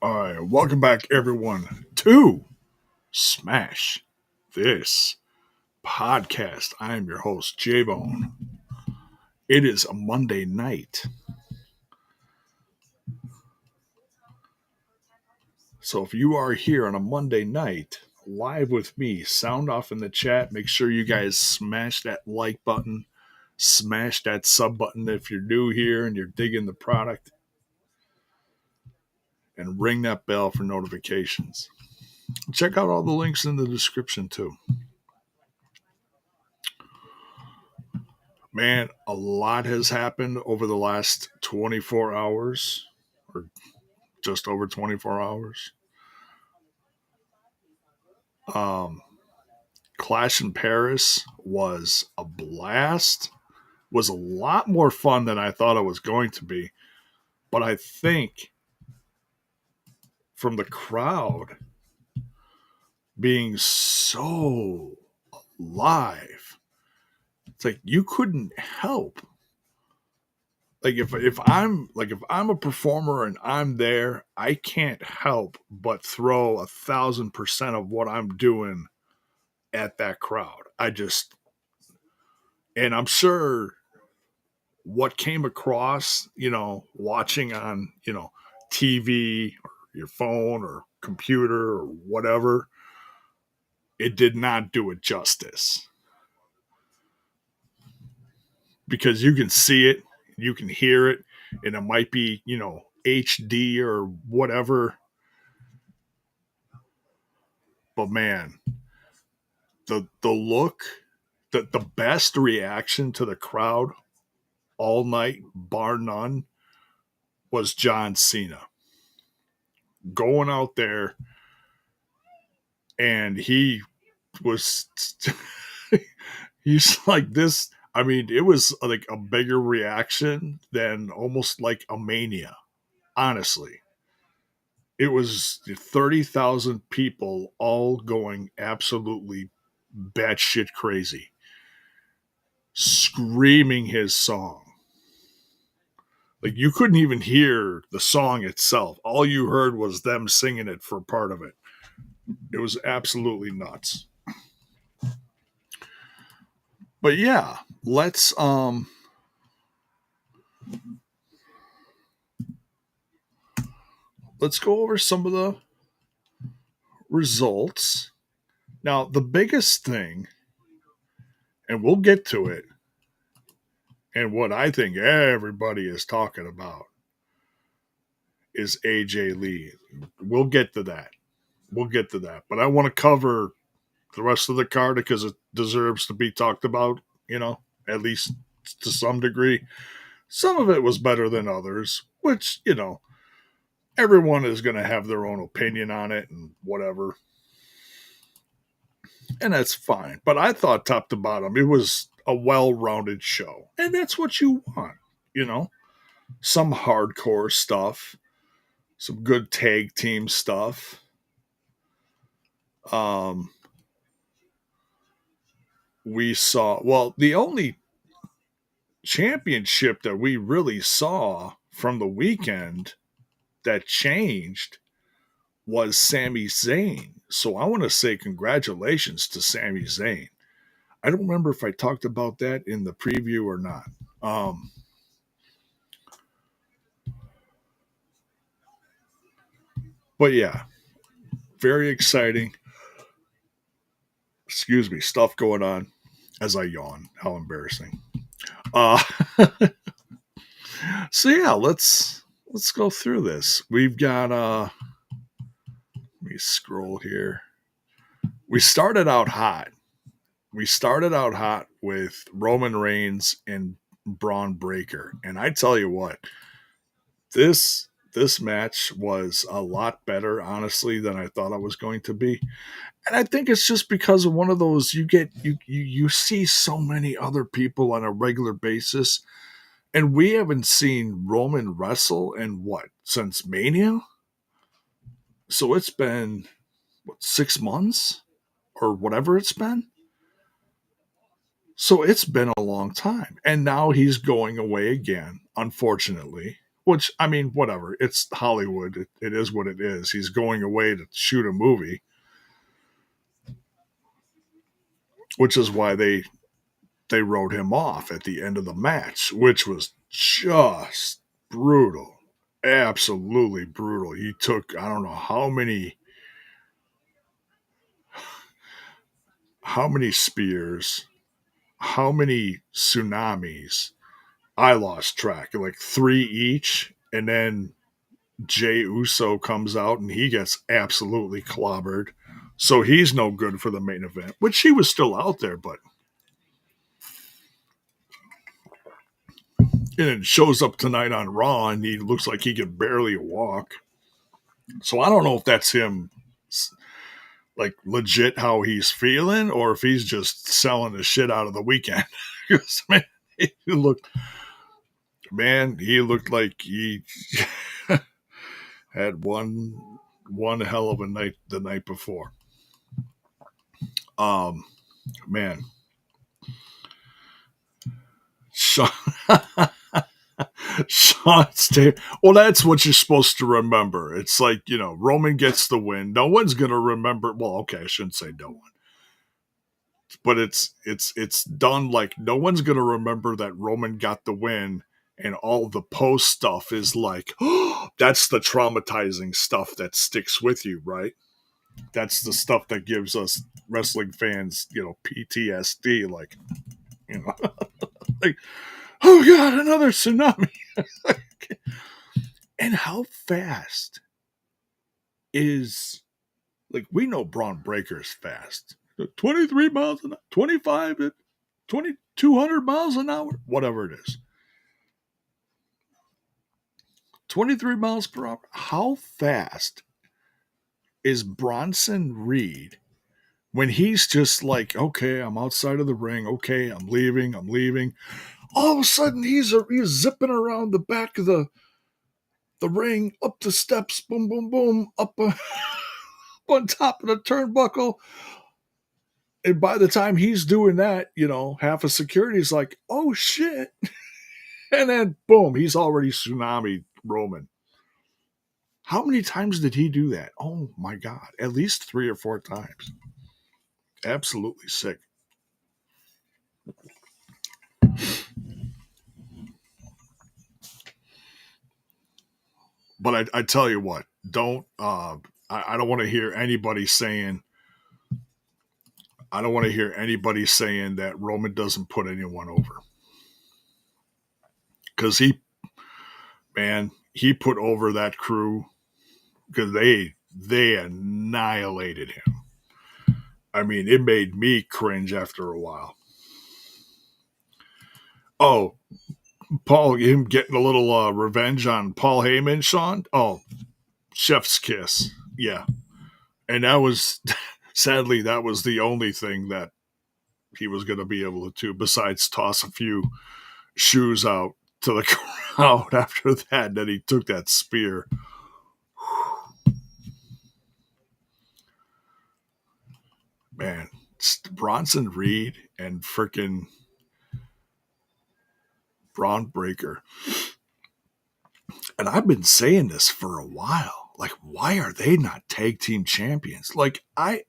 All right, welcome back, everyone, to Smash This Podcast. I am your host, J-Bone. It is a Monday night. So if you are here on a Monday night, live with me, sound off in the chat. Make sure you guys smash that like button, smash that sub button if you're new here and you're digging the product, and ring that bell for notifications. Check out all the links in the description, too. Man, a lot has happened over the last 24 hours, or just over 24 hours. Clash in Paris was a blast, was a lot more fun than I thought it was going to be. But I think from the crowd being so alive, it's like you couldn't help. Like if I'm a performer and I'm there, I can't help but throw 1,000% of what I'm doing at that crowd. And I'm sure what came across, watching on, TV or your phone or computer or whatever, it did not do it justice. Because you can see it, you can hear it, and it might be, HD or whatever. But man, the look, the best reaction to the crowd all night, bar none, was John Cena. Going out there, and he was he's like this. I mean, it was like a bigger reaction than almost like a Mania, honestly. It was 30,000 people all going absolutely batshit crazy, screaming his song. Like, you couldn't even hear the song itself. All you heard was them singing it for part of it. It was absolutely nuts. But yeah, let's go over some of the results. Now, the biggest thing, and we'll get to it, and what I think everybody is talking about is AJ Lee. We'll get to that. But I want to cover the rest of the card because it deserves to be talked about, at least to some degree. Some of it was better than others, which, everyone is going to have their own opinion on it and whatever. And that's fine. But I thought top to bottom, it was a well-rounded show. And that's what you want, Some hardcore stuff, some good tag team stuff. We saw, the only championship that we really saw from the weekend that changed was Sami Zayn. So I want to say congratulations to Sami Zayn. I don't remember if I talked about that in the preview or not. But yeah, very exciting. Excuse me, stuff going on as I yawn. How embarrassing. So yeah, let's go through this. We've got let me scroll here. We started out hot with Roman Reigns and Braun Breaker. And I tell you what, this match was a lot better, honestly, than I thought it was going to be. And I think it's just because of one of those, you see so many other people on a regular basis. And we haven't seen Roman wrestle in since Mania? So it's been 6 months or whatever it's been. So it's been a long time. And now he's going away again, unfortunately, which, I mean, whatever. It's Hollywood. It is what it is. He's going away to shoot a movie, which is why they wrote him off at the end of the match, which was just brutal. Absolutely brutal. He took, I don't know how many spears, how many tsunamis. I lost track, like 3 each, and then Jay Uso comes out and he gets absolutely clobbered. So he's no good for the main event, which he was still out there, but and it shows up tonight on Raw and he looks like he can barely walk. So I don't know if that's him, like legit how he's feeling, or if he's just selling the shit out of the weekend. Because he looked like he had one hell of a night the night before. Man, Sean, Sean Stay. Well, that's what you're supposed to remember. It's like, Roman gets the win. No one's gonna remember. Well, okay, I shouldn't say no one, but it's done like no one's gonna remember that Roman got the win, and all the post stuff is like, oh, that's the traumatizing stuff that sticks with you, right? That's the stuff that gives us wrestling fans, PTSD. Like, like, oh god, another tsunami. And how fast is, like, we know Braun Breaker's fast. 23 miles an hour, 25 at 2,200 miles an hour, whatever it is. 23 miles per hour. How fast is Bronson Reed when he's just like, okay, I'm outside of the ring. Okay, I'm leaving. All of a sudden, he's zipping around the back of the ring, up the steps, boom, boom, boom, up on top of the turnbuckle. And by the time he's doing that, half of security's like, oh shit. And then boom, he's already tsunami Roman. How many times did he do that? Oh my God. At least 3 or 4 times. Absolutely sick. But I tell you what, I don't want to hear anybody saying that Roman doesn't put anyone over. Because he put over that crew, because they annihilated him. I mean, it made me cringe after a while. Oh, him getting a little revenge on Paul Heyman, Sean. Oh, chef's kiss. Yeah. And that was, sadly, that was the only thing that he was going to be able to do, besides toss a few shoes out to the crowd after that. Then he took that spear. Man, Bronson Reed and freaking Braun Breaker. And I've been saying this for a while. Like, why are they not tag team champions? Like, I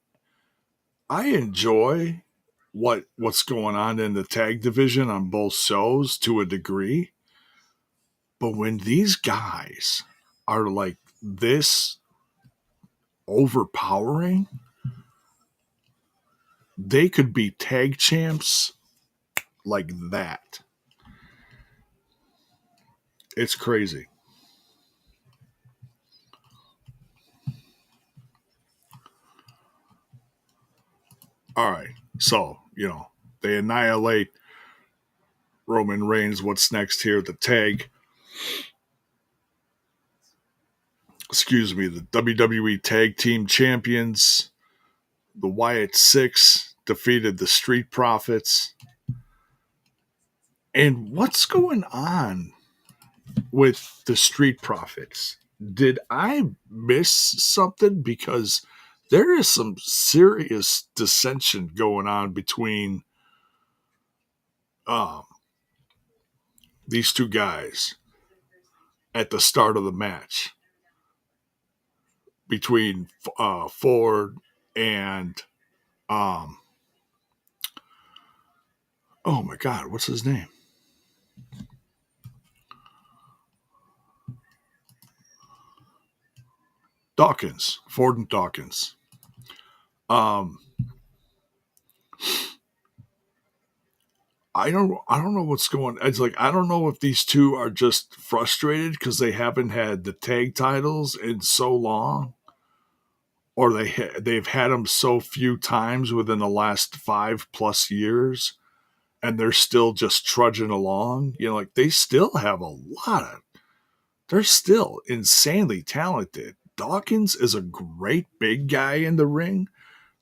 enjoy what's going on in the tag division on both shows to a degree. But when these guys are like this overpowering, they could be tag champs like that. It's crazy. All right. So, they annihilate Roman Reigns. What's next here? The tag. Excuse me. The WWE Tag Team Champions. The Wyatt Six defeated the Street Profits. And what's going on with the Street Profits? Did I miss something? Because there is some serious dissension going on between these two guys. at the start of the match between Ford and um, oh my God, what's his name? Dawkins, Ford and Dawkins. Um, I don't know what's going. It's like I don't know if these two are just frustrated because they haven't had the tag titles in so long, or they've had them so few times within the last 5+ years, and they're still just trudging along. Like they still have a lot of. They're still insanely talented. Dawkins is a great big guy in the ring,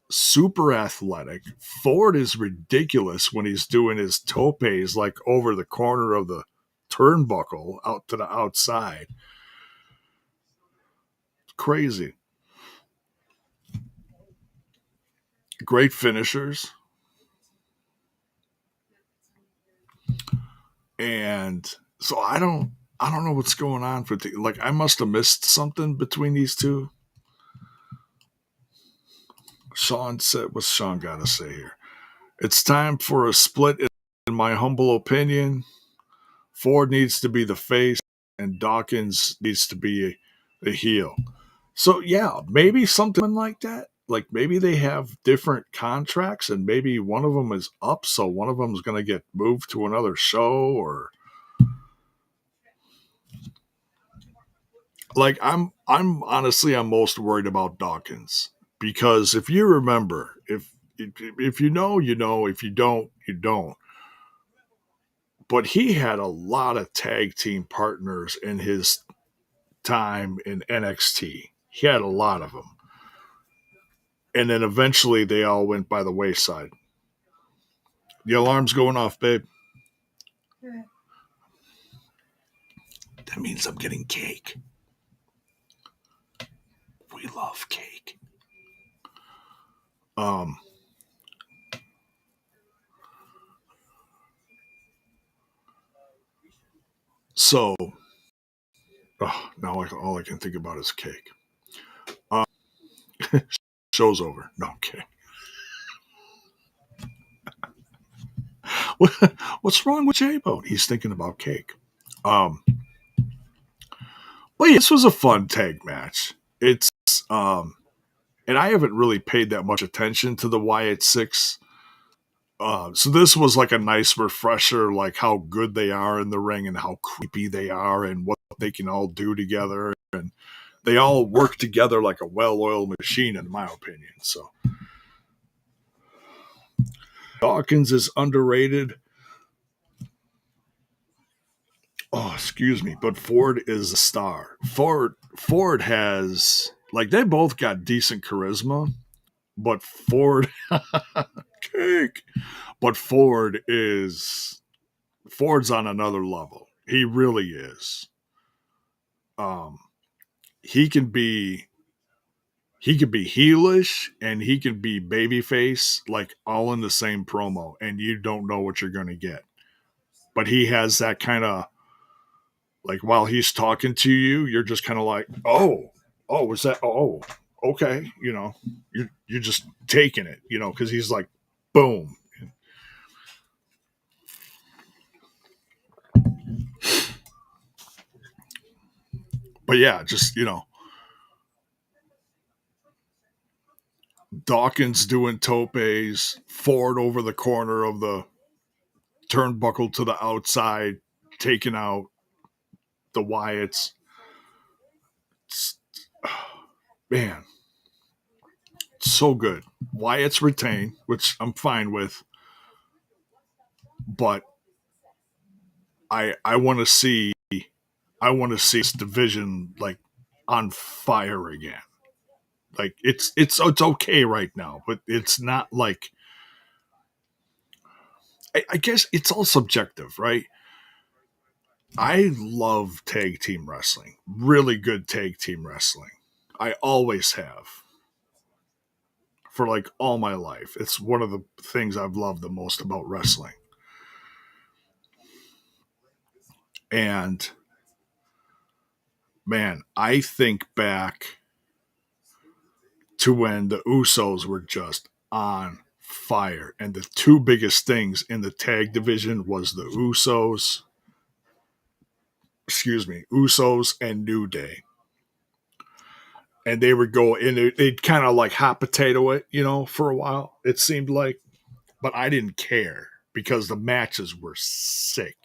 super athletic. Ford is ridiculous when he's doing his topes like over the corner of the turnbuckle out to the outside. Crazy. Great finishers. And so I don't know what's going on like I must have missed something between these two. Sean said, what's Sean got to say here? It's time for a split, in my humble opinion. Ford needs to be the face, and Dawkins needs to be a heel. So yeah, maybe something like that. Like maybe they have different contracts, and maybe one of them is up, so one of them is going to get moved to another show, or like I'm most worried about Dawkins because if you remember, if you know, you know. If you don't, you don't. But he had a lot of tag team partners in his time in NXT. He had a lot of them. And then eventually they all went by the wayside. The alarm's going off, babe. That means I'm getting cake. We love cake. Um, so now all I can think about is cake. Um, show's over. No, I'm kidding. What's wrong with J-Bone? He's thinking about cake. Um, but yeah, this was a fun tag match. It's um, and I haven't really paid that much attention to the Wyatt Six. So this was like a nice refresher, like how good they are in the ring and how creepy they are and what they can all do together. And they all work together like a well-oiled machine, in my opinion. So Dawkins is underrated. Oh, excuse me, but Ford is a star. Ford has like they both got decent charisma, but cake. But Ford's on another level. He really is. Um, he can be heelish and he can be babyface like all in the same promo, and you don't know what you're going to get. But he has that kind of like while he's talking to you, you're just kind of like, oh, was that? Oh, okay, you're just taking it, because he's like, boom. But yeah, just Dawkins doing topes, Ford over the corner of the turnbuckle to the outside, taking out the Wyatts. It's, man, so good. Wyatt's retain, which I'm fine with, but I want to see this division like on fire again. Like it's okay right now, but it's not like I guess it's all subjective, right? I love tag team wrestling, really good tag team wrestling. I always have for like all my life. It's one of the things I've loved the most about wrestling. And Man, I think back to when the Usos were just on fire. And the two biggest things in the tag division was the Usos and New Day. And they would go in, they'd kind of like hot potato it, for a while, it seemed like. But I didn't care because the matches were sick.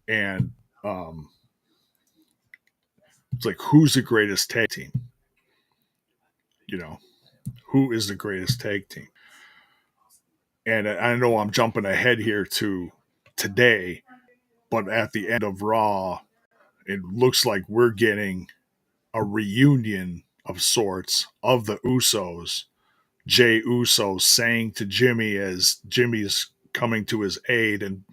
And it's like, who's the greatest tag team? Who is the greatest tag team? And I know I'm jumping ahead here to today, but at the end of Raw, it looks like we're getting a reunion of sorts of the Usos. Jey Uso saying to Jimmy as Jimmy's coming to his aid and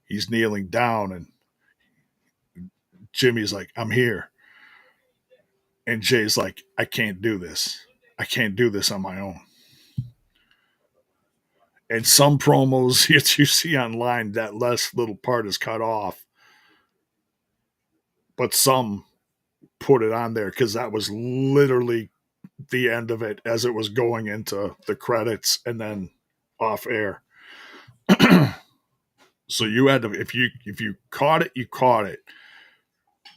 he's kneeling down, and Jimmy's like, I'm here. And Jay's like, I can't do this. I can't do this on my own. And some promos that you see online, that last little part is cut off. But some put it on there because that was literally the end of it as it was going into the credits and then off air. So you had to, if you caught it, you caught it.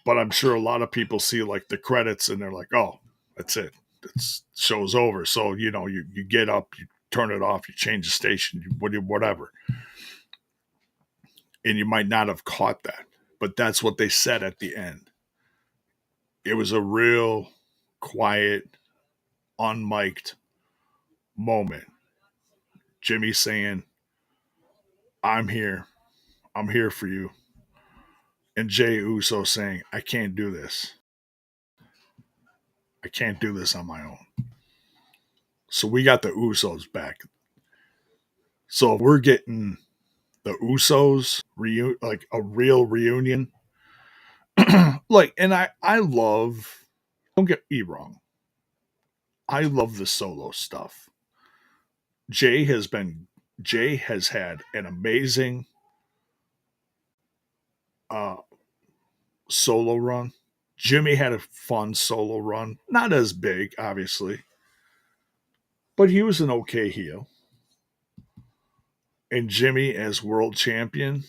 But I'm sure a lot of people see like the credits and they're like, oh, that's it. It's show's over. So, you get up, you turn it off, you change the station, whatever. And you might not have caught that. But that's what they said at the end. It was a real quiet, unmiked moment. Jimmy saying, I'm here. I'm here for you. And Jey Uso saying, I can't do this. I can't do this on my own. So we got the Usos back. So if we're getting the Usos like a real reunion. Like, and I love, don't get me wrong, I love the solo stuff. Jay has had an amazing uh solo run. Jimmy had a fun solo run. Not as big, obviously, but he was an okay heel. And Jimmy as world champion,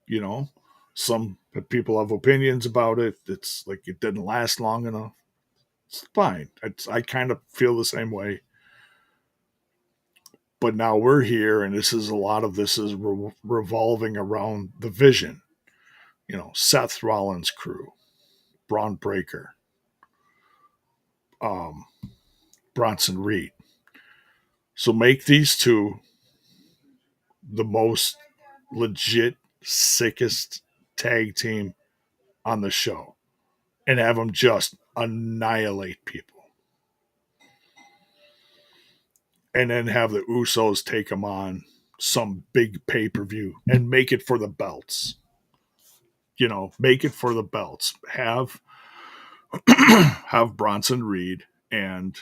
you know, some people have opinions about it. It's like it didn't last long enough. It's fine. I kind of feel the same way. But now we're here, and a lot of this is revolving around the vision. Seth Rollins' crew, Braun Breaker, um, Bronson Reed. So make these two the most legit, sickest tag team on the show, and have them just annihilate people. And then have the Usos take them on some big pay-per-view and make it for the belts. Make it for the belts. Have Bronson Reed and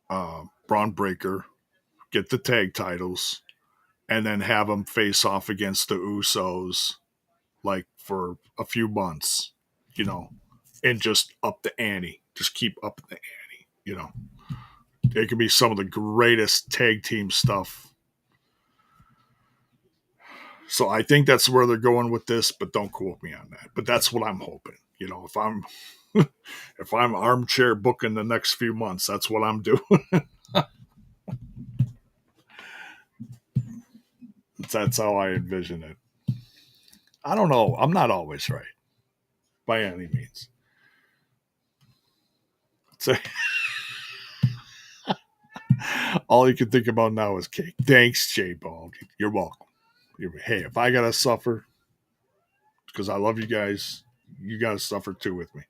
Braun Breaker get the tag titles, and then have them face off against the Usos like for a few months, and just up the ante. Just keep up the ante. It could be some of the greatest tag team stuff. So I think that's where they're going with this, but don't quote me on that. But that's what I'm hoping. If I'm if I'm armchair booking the next few months, that's what I'm doing. That's how I envision it. I don't know. I'm not always right by any means. So all you can think about now is cake. Thanks, J-Bone. You're welcome. Hey, if I gotta suffer because I love you guys, you gotta suffer too with me.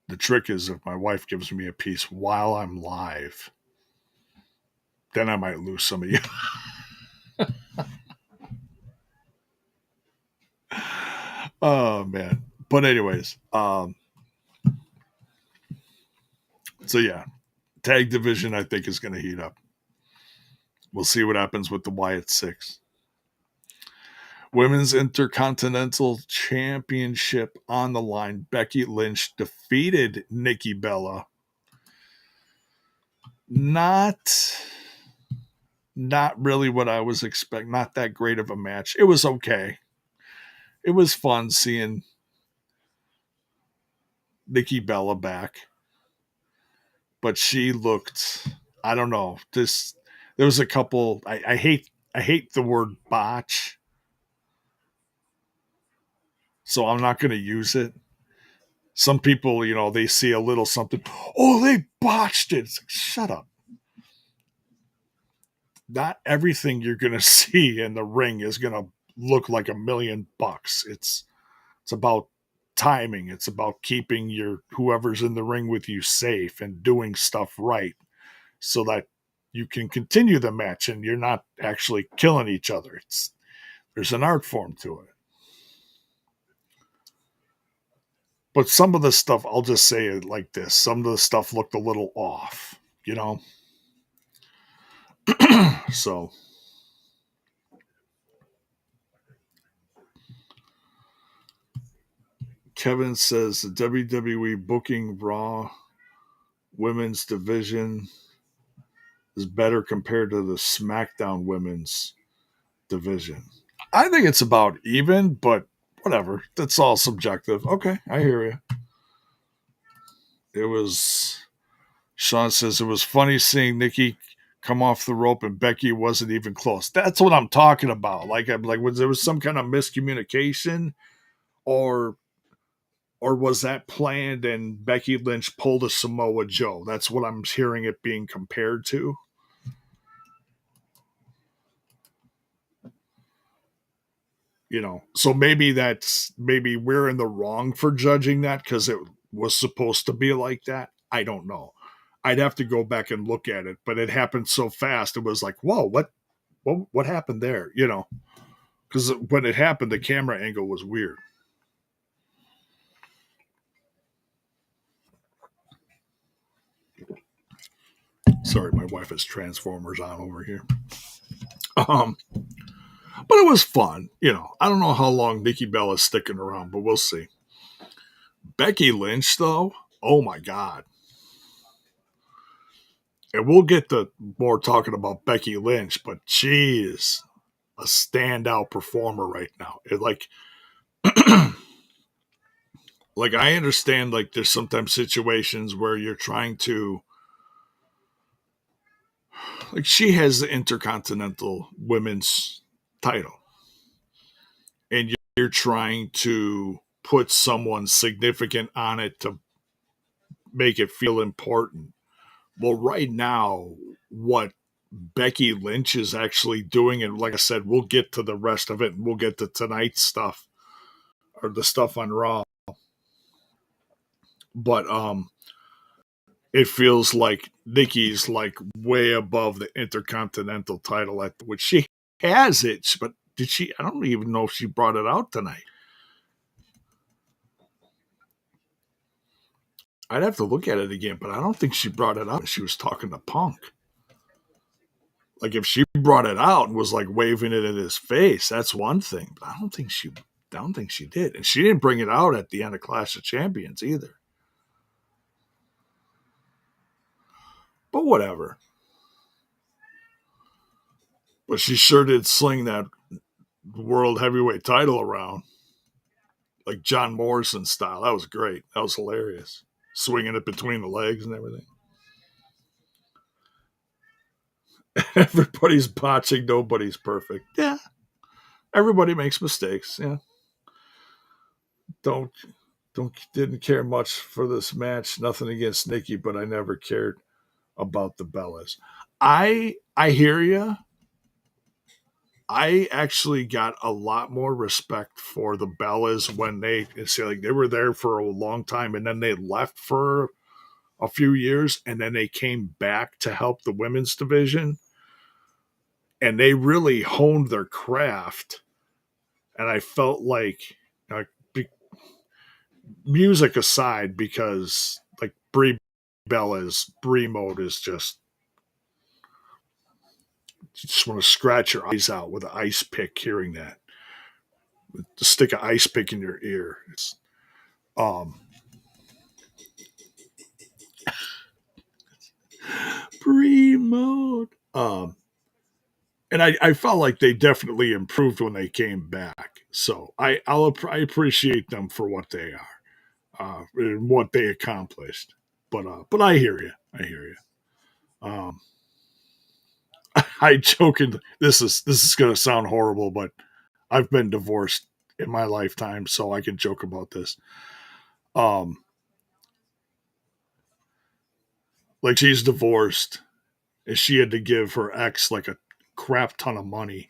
The trick is if my wife gives me a piece while I'm live, then I might lose some of you. Oh man. But anyways, so yeah, tag division I think is going to heat up. We'll see what happens with the Wyatt 6. Women's Intercontinental Championship on the line. Becky Lynch defeated Nikki Bella. Not really what I was expecting. Not that great of a match. It was okay. It was fun seeing Nikki Bella back. But she looked, I don't know. There was a couple. I hate the word botch, so I'm not going to use it. Some people, they see a little something. Oh, they botched it. It's like, shut up. Not everything you're going to see in the ring is going to look like $1 million. It's about timing. It's about keeping whoever's in the ring with you safe and doing stuff right so that you can continue the match and you're not actually killing each other. There's an art form to it. But some of the stuff, I'll just say it like this. Some of the stuff looked a little off, So Kevin says the WWE booking Raw women's division is better compared to the SmackDown women's division. I think it's about even, but whatever. That's all subjective. Okay, I hear you. It was, Sean says, it was funny seeing Nikki come off the rope and Becky wasn't even close. That's what I'm talking about. I'm like, was there some kind of miscommunication, or was that planned and Becky Lynch pulled a Samoa Joe? That's what I'm hearing it being compared to. So maybe we're in the wrong for judging that because it was supposed to be like that. I don't know. I'd have to go back and look at it, but it happened so fast. It was like, whoa, what happened there? Because when it happened, the camera angle was weird. Sorry, my wife has Transformers on over here. But it was fun. I don't know how long Nikki Bella's sticking around, but we'll see. Becky Lynch, though, oh my God. And we'll get to more talking about Becky Lynch, but she is a standout performer right now. Like I understand, like there's sometimes situations where you're trying to, like she has the Intercontinental Women's title, and you're trying to put someone significant on it to make it feel important. Well, right now, what Becky Lynch is actually doing, and like I said, we'll get to the rest of it, and we'll get to tonight's stuff or the stuff on Raw. But it feels like Nikki's like way above the Intercontinental title, which she has it, but did she? I don't even know if she brought it out tonight. I'd have to look at it again, but I don't think she brought it out. She was talking to Punk. Like if she brought it out and was like waving it in his face, that's one thing. But I don't think she did, and she didn't bring it out at the end of Clash of Champions either. But whatever. But she sure did sling that world heavyweight title around like John Morrison style. That was great. That was hilarious. Swinging it between the legs and everything. Everybody's botching. Nobody's perfect. Yeah. Everybody makes mistakes. Yeah. Didn't care much for this match. Nothing against Nikki, but I never cared about the Bellas. I hear you. I actually got a lot more respect for the Bellas when they were there for a long time and then they left for a few years and then they came back to help the women's division and they really honed their craft. And I felt like, music aside, because like Brie mode is just You just want to scratch your eyes out with an ice pick hearing that. To stick an ice pick in your ear. It's pre-mode. And I felt like they definitely improved when they came back. So I appreciate them for what they are, and what they accomplished. But I hear you. I hear you. Um, I joking. This is gonna sound horrible, but I've been divorced in my lifetime, so I can joke about this. Um, like she's divorced, and she had to give her ex like a crap ton of money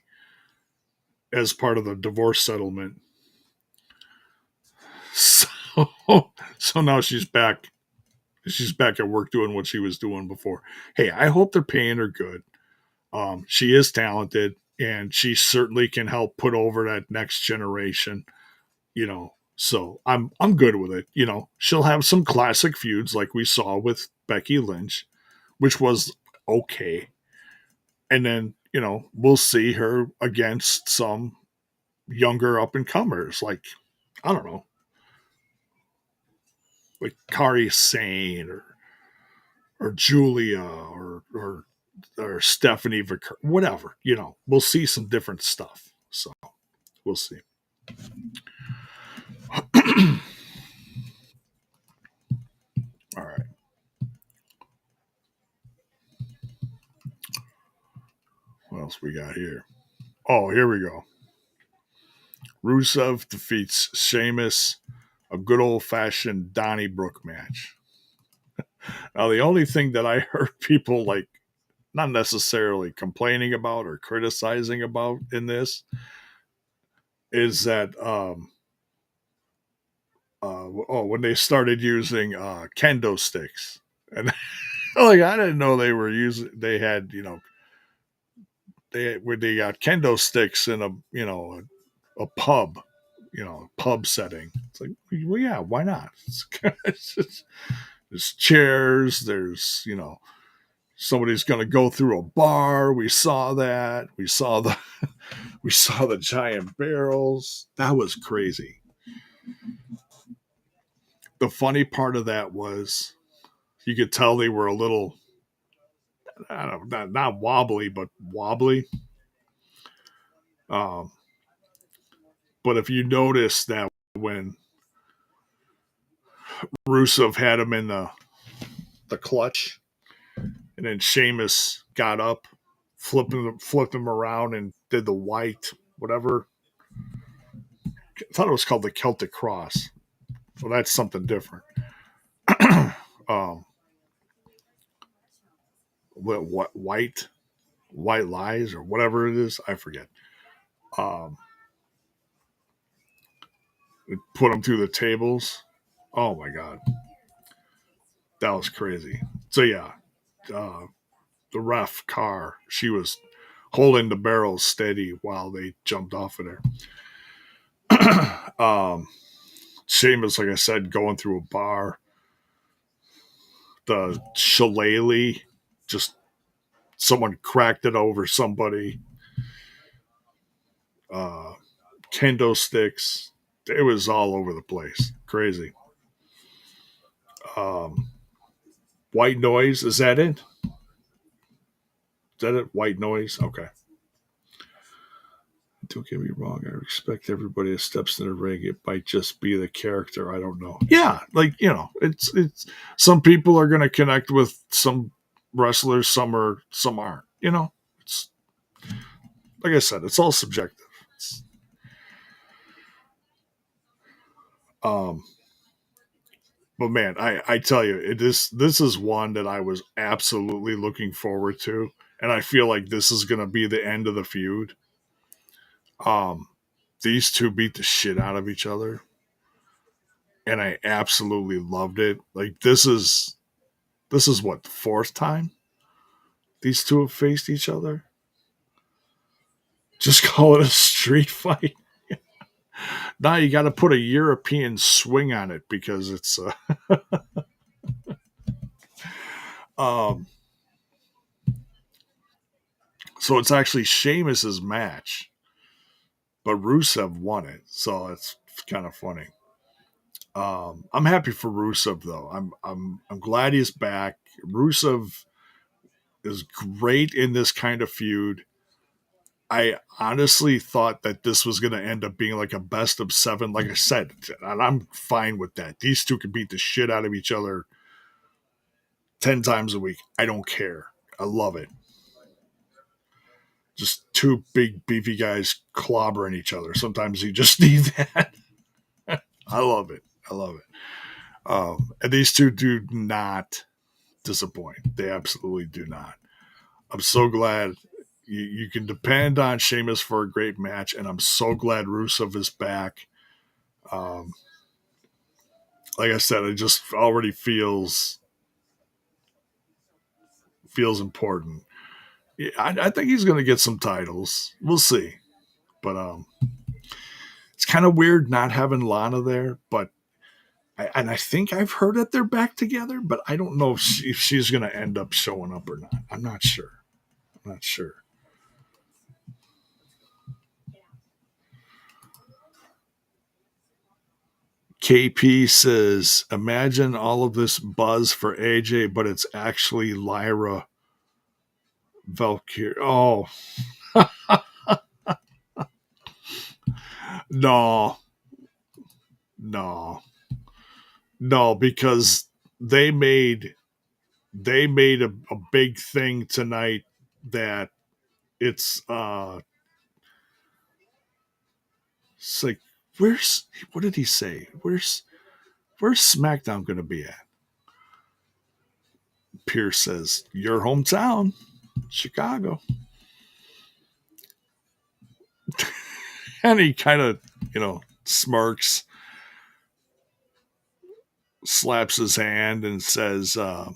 as part of the divorce settlement. So, so now she's back. She's back at work doing what she was doing before. Hey, I hope they're paying her good. She is talented, and she certainly can help put over that next generation. So I'm good with it. She'll have some classic feuds like we saw with Becky Lynch, which was okay. And then, we'll see her against some younger up and comers, like, I don't know, like Kari Sane or Julia or Stephanie Vicker, whatever. We'll see some different stuff. So we'll see. All right. What else we got here? Oh, here we go. Rusev defeats Sheamus, a good old fashioned Donnybrook match. Now, the only thing that I heard people like not necessarily complaining about or criticizing about in this is that when they started using kendo sticks, and like I didn't know they were using. They had they got kendo sticks in a pub, pub setting. It's like, well, yeah, why not? There's chairs. There's somebody's going to go through a bar. We saw that. We saw the we saw the giant barrels. That was crazy. The funny part of that was you could tell they were a little, I don't know, not wobbly, but wobbly. Um, but if you notice that when Rusev had him in the clutch, and then Sheamus got up, flipped him around, and did the white whatever. I thought it was called the Celtic Cross. So that's something different. um, what white lies or whatever it is, I forget. Um, put them through the tables. Oh my god, that was crazy. So yeah, uh, the ref car, she was holding the barrels steady while they jumped off of there. Sheamus, like I said, going through a bar. The shillelagh, just someone cracked it over somebody. Uh, Kendo sticks. It was all over the place. Crazy. Um, White noise. Is that it? Is that it? White noise. Okay. Don't get me wrong. I respect everybody that steps in the ring. It might just be the character. I don't know. Yeah, like it's some people are going to connect with some wrestlers. Some aren't. It's like I said. It's all subjective. Um, but man, I tell you, this is one that I was absolutely looking forward to, and I feel like this is going to be the end of the feud. Um, these two beat the shit out of each other, and I absolutely loved it. Like this is what, the fourth time these two have faced each other. Just call it a street fight. Now you got to put a European swing on it because it's um So it's actually Sheamus's match, but Rusev won it. So it's kind of funny. I'm happy for Rusev though. I'm glad he's back. Rusev is great in this kind of feud. I honestly thought that this was going to end up being like a best of 7. Like I said, and I'm fine with that. These two can beat the shit out of each other 10 times a week. I don't care. I love it. Just two big beefy guys clobbering each other. Sometimes you just need that. I love it. I love it. And these two do not disappoint. They absolutely do not. I'm so glad you can depend on Sheamus for a great match, and I'm so glad Rusev is back. Um, like I said, it just already feels important. Yeah, I think he's going to get some titles. We'll see, but it's kind of weird not having Lana there. But I think I've heard that they're back together, but I don't know if she's going to end up showing up or not. I'm not sure. I'm not sure. KP says, imagine all of this buzz for AJ, but it's actually Lyra Valkyrie. Oh, no, no, no, because they made a big thing tonight that it's it's like, where's, what did he say? Where's SmackDown gonna be at? Pierce says, your hometown, Chicago. And he kind of, smirks, slaps his hand, and says, or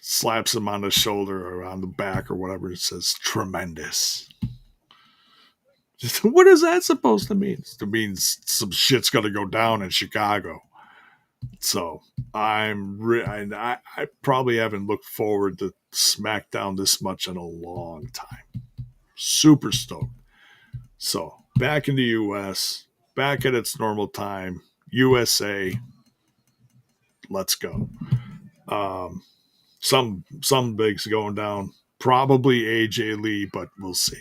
slaps him on the shoulder or on the back or whatever. It says, tremendous. What is that supposed to mean? It means some shit's going to go down in Chicago. So I probably haven't looked forward to SmackDown this much in a long time. Super stoked. So back in the U.S., back at its normal time, USA. Let's go. Um, some bigs going down. Probably AJ Lee, but we'll see.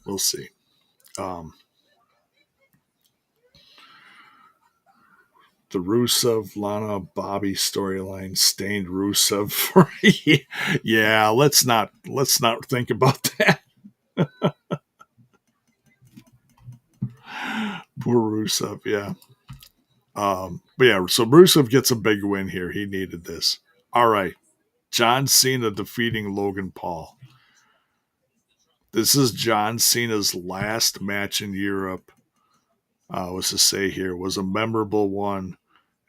We'll see. Um, the Rusev Lana Bobby storyline stained Rusev for yeah. Let's not think about that. Poor Rusev. Yeah. But yeah. So Rusev gets a big win here. He needed this. All right. John Cena defeating Logan Paul. This is John Cena's last match in Europe. Was to say here was a memorable one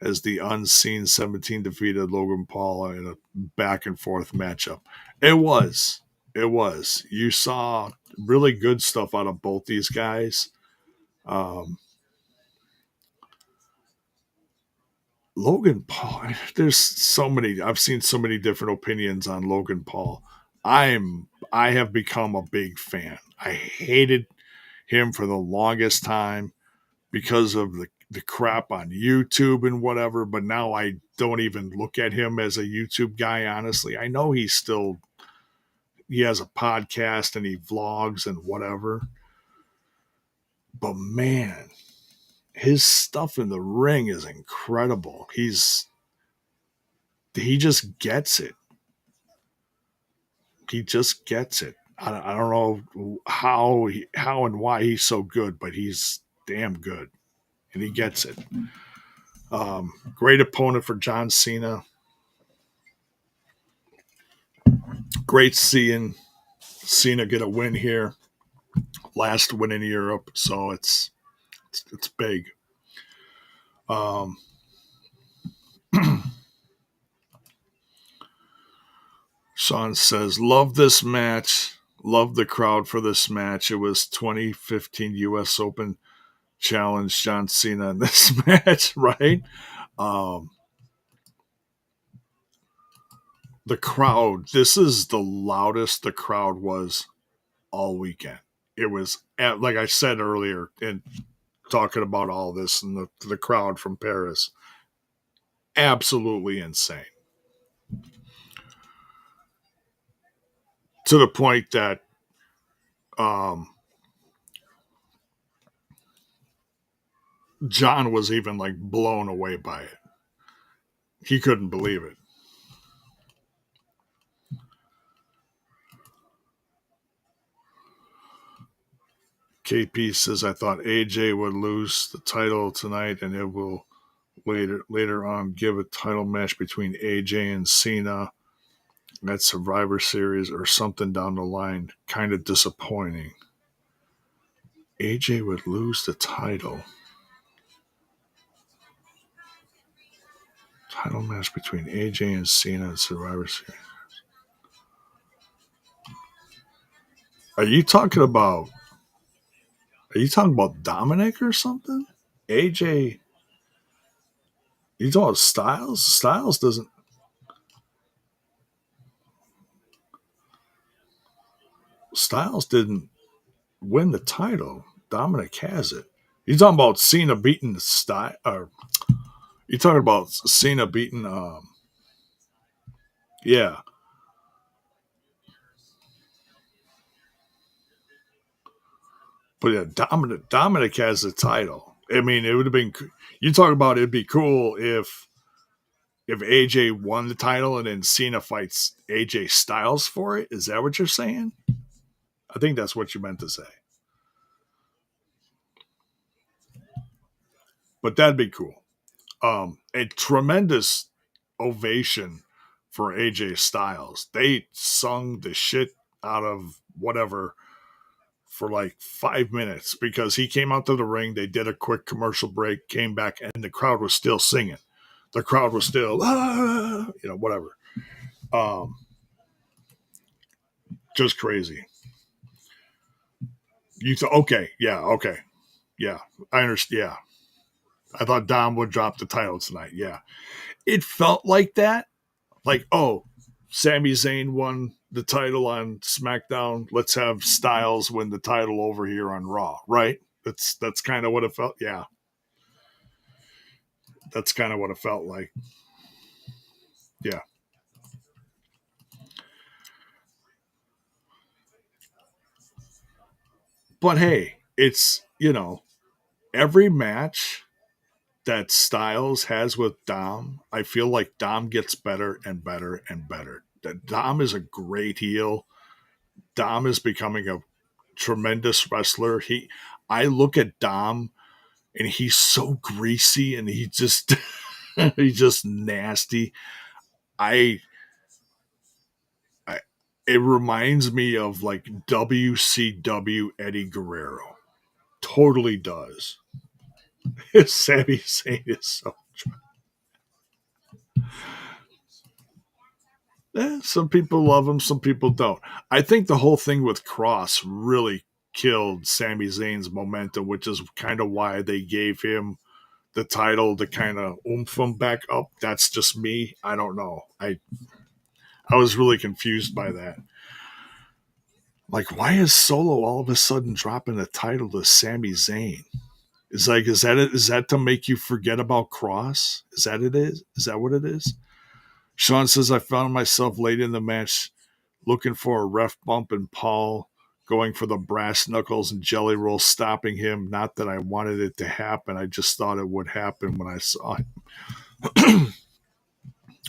as the unseen 17 defeated Logan Paul in a back and forth matchup. It was. It was. You saw really good stuff out of both these guys. Logan Paul, there's so many. I've seen so many different opinions on Logan Paul. I have become a big fan. I hated him for the longest time because of the crap on YouTube and whatever, but now I don't even look at him as a YouTube guy, honestly. I know he has a podcast and he vlogs and whatever. But man, his stuff in the ring is incredible. He just gets it. He just gets it. I don't know how and why he's so good, but he's damn good, and he gets it. Great opponent for John Cena. Great seeing Cena get a win here. Last win in Europe, so it's big. Sean says, love this match. Love the crowd for this match. It was 2015 U.S. Open Challenge John Cena in this match, right? The the crowd, this is the loudest the crowd was all weekend. It was, like I said earlier, in talking about all this and the crowd from Paris, absolutely insane. To the point that John was even like blown away by it. He couldn't believe it. KP says, I thought AJ would lose the title tonight and it will later on give a title match between AJ and Cena at Survivor Series or something down the line. Kind of disappointing. AJ would lose the title. Title match between AJ and Cena at Survivor Series. Are you talking about Dominic or something? AJ, you talking about Styles? Styles didn't win the title. Dominic has it. You talking about Cena beating the style? Or you talking about Cena beating? Yeah, but yeah, Dominic has the title. I mean, it would have been. You talk about it'd be cool if AJ won the title and then Cena fights AJ Styles for it. Is that what you're saying? I think that's what you meant to say. But that'd be cool. A tremendous ovation for AJ Styles. They sung the shit out of whatever for like 5 minutes because he came out to the ring. They did a quick commercial break, came back, and the crowd was still singing. The crowd was still, whatever. Um, just crazy. Okay, yeah, I understand. Yeah, I thought Dom would drop the title tonight. Yeah, it felt like that. Like, oh, Sami Zayn won the title on SmackDown. Let's have Styles win the title over here on Raw, right? That's kind of what it felt. Yeah, that's kind of what it felt like. Yeah, but hey, it's every match that Styles has with Dom, I feel like Dom gets better and better and better. That Dom is a great heel. Dom is becoming a tremendous wrestler. I look at Dom and he's so greasy and he just he's just nasty. I, I it reminds me of like WCW Eddie Guerrero. Totally does. Sami Zayn is so. Some people love him, some people don't. I think the whole thing with Cross really killed Sami Zayn's momentum, which is kind of why they gave him the title to kind of oomph him back up. That's just me. I don't know. I was really confused by that. Like, why is Solo all of a sudden dropping the title to Sami Zayn? Is that it? Is that to make you forget about Cross? Is that it is? Is that what it is? Sean says I found myself late in the match looking for a ref bump and Paul going for the brass knuckles and jelly roll stopping him. Not that I wanted it to happen. I just thought it would happen when I saw it.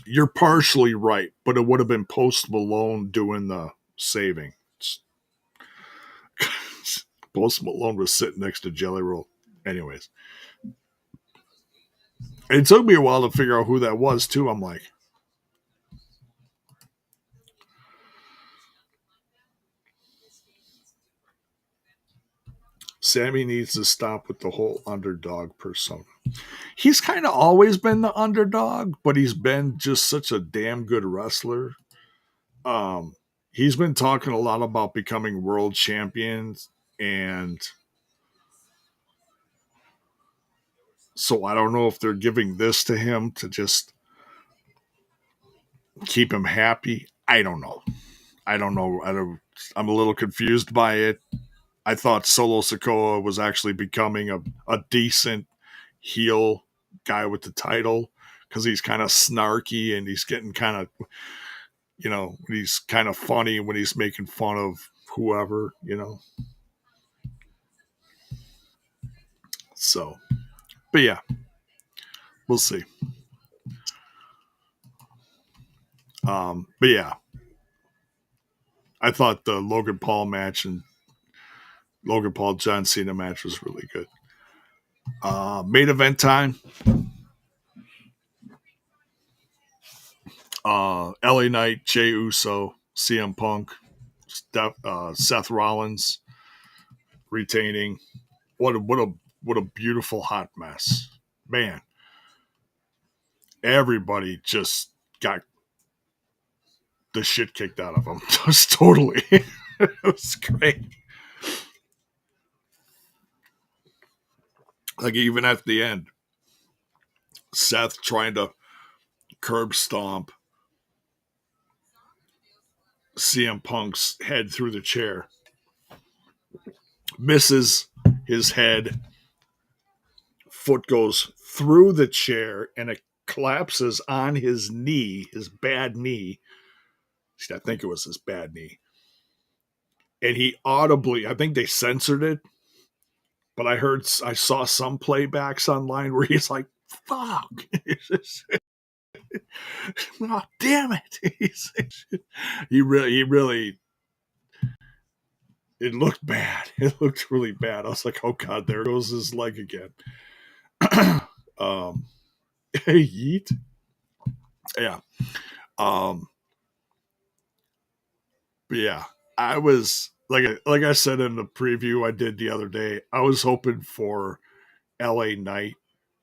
You're partially right, but it would have been Post Malone doing the saving. Post Malone was sitting next to Jelly Roll. Anyways, it took me a while to figure out who that was, too. I'm like, Sammy needs to stop with the whole underdog persona. He's kind of always been the underdog, but he's been just such a damn good wrestler. Um, he's been talking a lot about becoming world champions, and so I don't know if they're giving this to him to just keep him happy. I don't know. I'm a little confused by it. I thought Solo Sikoa was actually becoming a decent heel guy with the title because he's kind of snarky and he's getting kind of, he's kind of funny when he's making fun of whoever. So, but yeah, we'll see. But yeah, I thought the Logan Paul match and Logan Paul John Cena match was really good. Main event time. LA Knight, Jey Uso, CM Punk, Seth Rollins retaining. What a beautiful hot mess, man! Everybody just got the shit kicked out of them. Just totally, it was great. Like even at the end, Seth trying to curb stomp CM Punk's head through the chair, misses his head, foot goes through the chair, and it collapses on his knee, his bad knee. I think it was his bad knee. And he audibly, I think they censored it, but I saw some playbacks online where he's like, fuck. Oh, damn it. He really, it looked bad. It looked really bad. I was like, oh God, there goes his leg again. Yeet. Yeah. Um, but yeah, I was like I said in the preview I did the other day, I was hoping for LA Knight,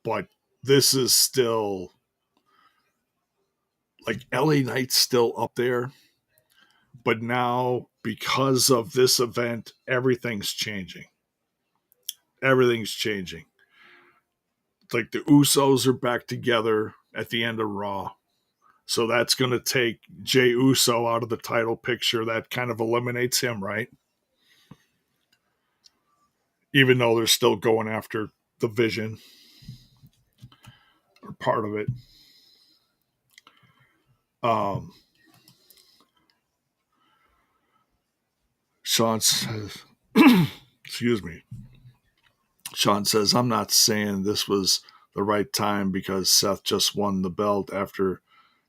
but this is still like LA Knight's still up there. But now because of this event, everything's changing. Everything's changing. Like the Usos are back together at the end of Raw. So that's going to take Jey Uso out of the title picture. That kind of eliminates him, right? Even though they're still going after the Vision or part of it. Um, Sean says, excuse me. Sean says, I'm not saying this was the right time because Seth just won the belt after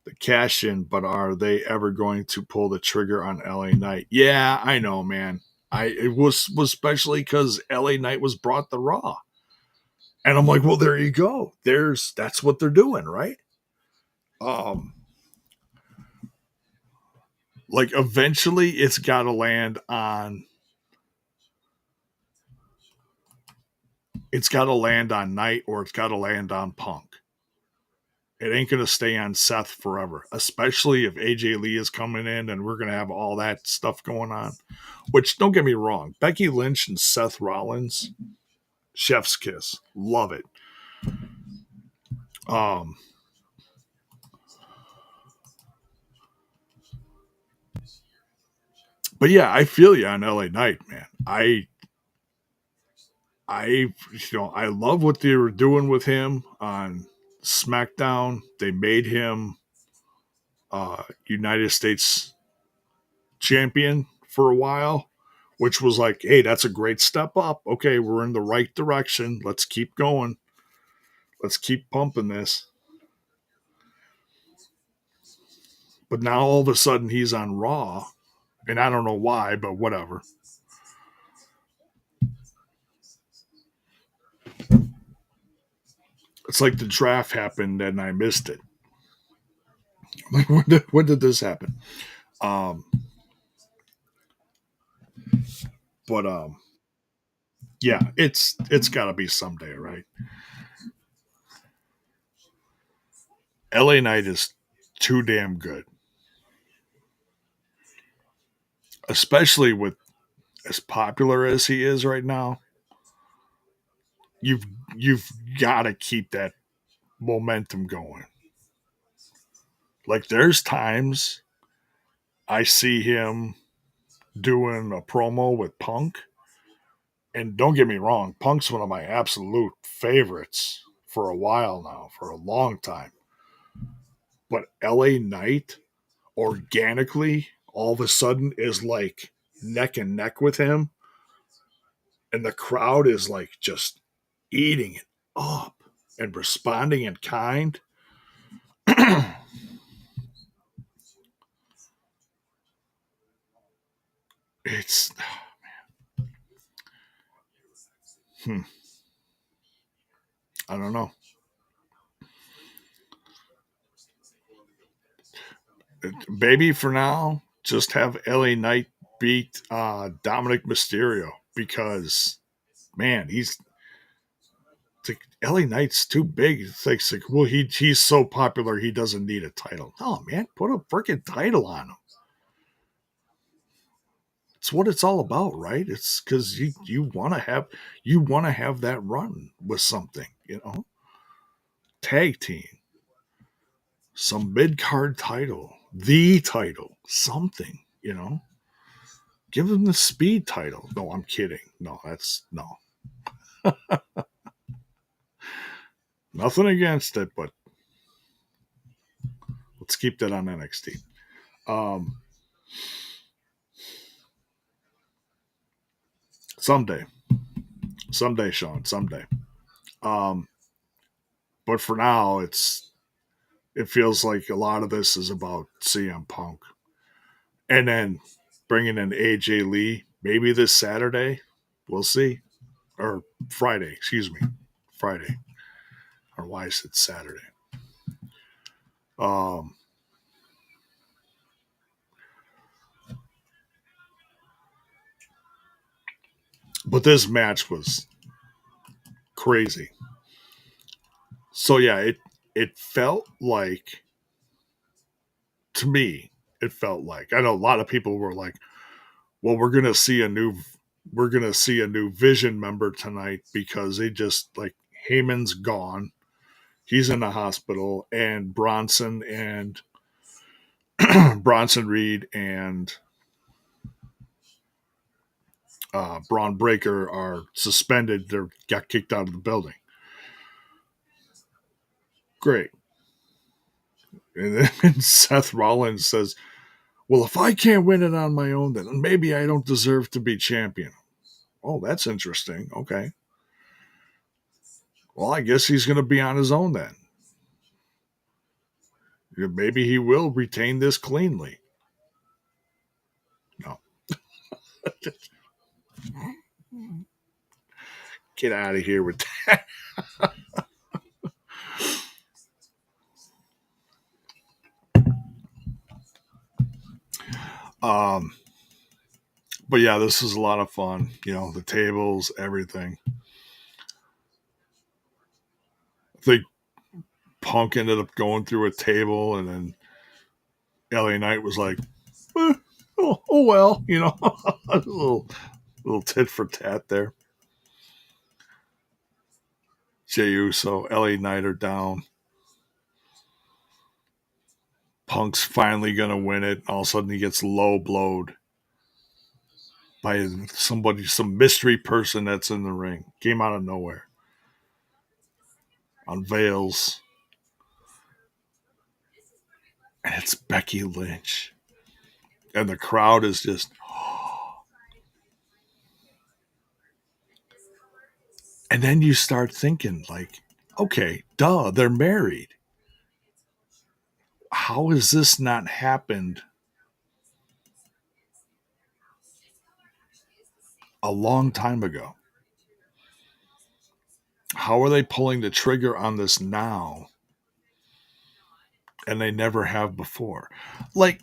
the cash in, but are they ever going to pull the trigger on LA Knight? Yeah, I know, man. It was especially because LA Knight was brought the Raw. And I'm like, well, there you go. That's what they're doing, right? Like eventually it's gotta land on Knight or it's gotta land on Punk. It ain't going to stay on Seth forever, especially if AJ Lee is coming in and we're going to have all that stuff going on. Which, don't get me wrong, Becky Lynch and Seth Rollins, chef's kiss. Love it. Um, but yeah, I feel you on LA Knight, man. I love what they were doing with him on SmackDown. They made him United States champion for a while, which was like, hey, that's a great step up. Okay, we're in the right direction. Let's keep going. Let's keep pumping this. But now all of a sudden he's on Raw, and I don't know why, but whatever. It's like the draft happened and I missed it. Like, when did this happen? Um, but yeah, it's got to be someday, right? LA Knight is too damn good, especially with as popular as he is right now. You've you've got to keep that momentum going. Like there's times I see him doing a promo with Punk, and don't get me wrong, Punk's one of my absolute favorites for a while now, for a long time. But LA Knight organically all of a sudden is like neck and neck with him, and the crowd is like just eating it up and responding in kind. It's hmm, I don't know. Maybe for now, just have LA Knight beat Dominic Mysterio because man, LA Knight's too big. It's like well, he's so popular he doesn't need a title. No, man, put a freaking title on him. It's what it's all about, right? It's because you want to have that run with something, tag team, some mid card title, the title, something, Give them the speed title. No, I'm kidding. No, that's no. Nothing against it, but let's keep that on NXT. Um, someday, someday, Sean, someday. Um, but for now, it feels like a lot of this is about CM Punk, and then bringing in AJ Lee maybe this Saturday. We'll see, or Friday. Excuse me, Friday. Or why I said Saturday. Um, but this match was crazy. So yeah, it felt like to me, it felt like I know a lot of people were like, "Well, we're gonna see a new Vision member tonight because they just like Heyman's gone, he's in the hospital, and Bronson and Bronson Reed and Braun Breaker are suspended. They got kicked out of the building. Great." And then Seth Rollins says, "Well, if I can't win it on my own, then maybe I don't deserve to be champion." Oh, that's interesting. Okay. Well, I guess he's going to be on his own then. Maybe he will retain this cleanly. No. Get out of here with that. Um, but yeah, this is a lot of fun. The tables, everything. I think Punk ended up going through a table, and then LA Knight was like, oh well, a little tit for tat there. Jey Uso, LA Knight are down. Punk's finally gonna win it. All of a sudden, he gets low blowed by some mystery person that's in the ring. Came out of nowhere. Unveils, and it's Becky Lynch. And the crowd is just. And then you start thinking, like, okay, duh, they're married. How has this not happened a long time ago? How are they pulling the trigger on this now and they never have before? Like,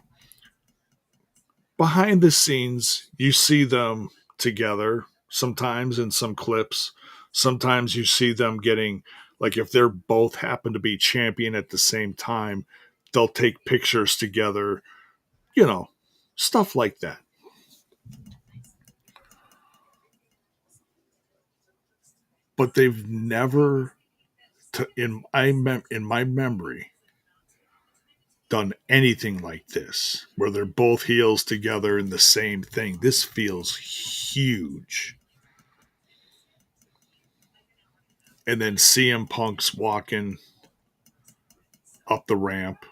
behind the scenes, you see them together sometimes in some clips. Sometimes you see them getting, like, if they're both happen to be champion at the same time, they'll take pictures together, you know, stuff like that. But they've never, in my memory, done anything like this, where they're both heels together in the same thing. This feels huge. And then CM Punk's walking up the ramp,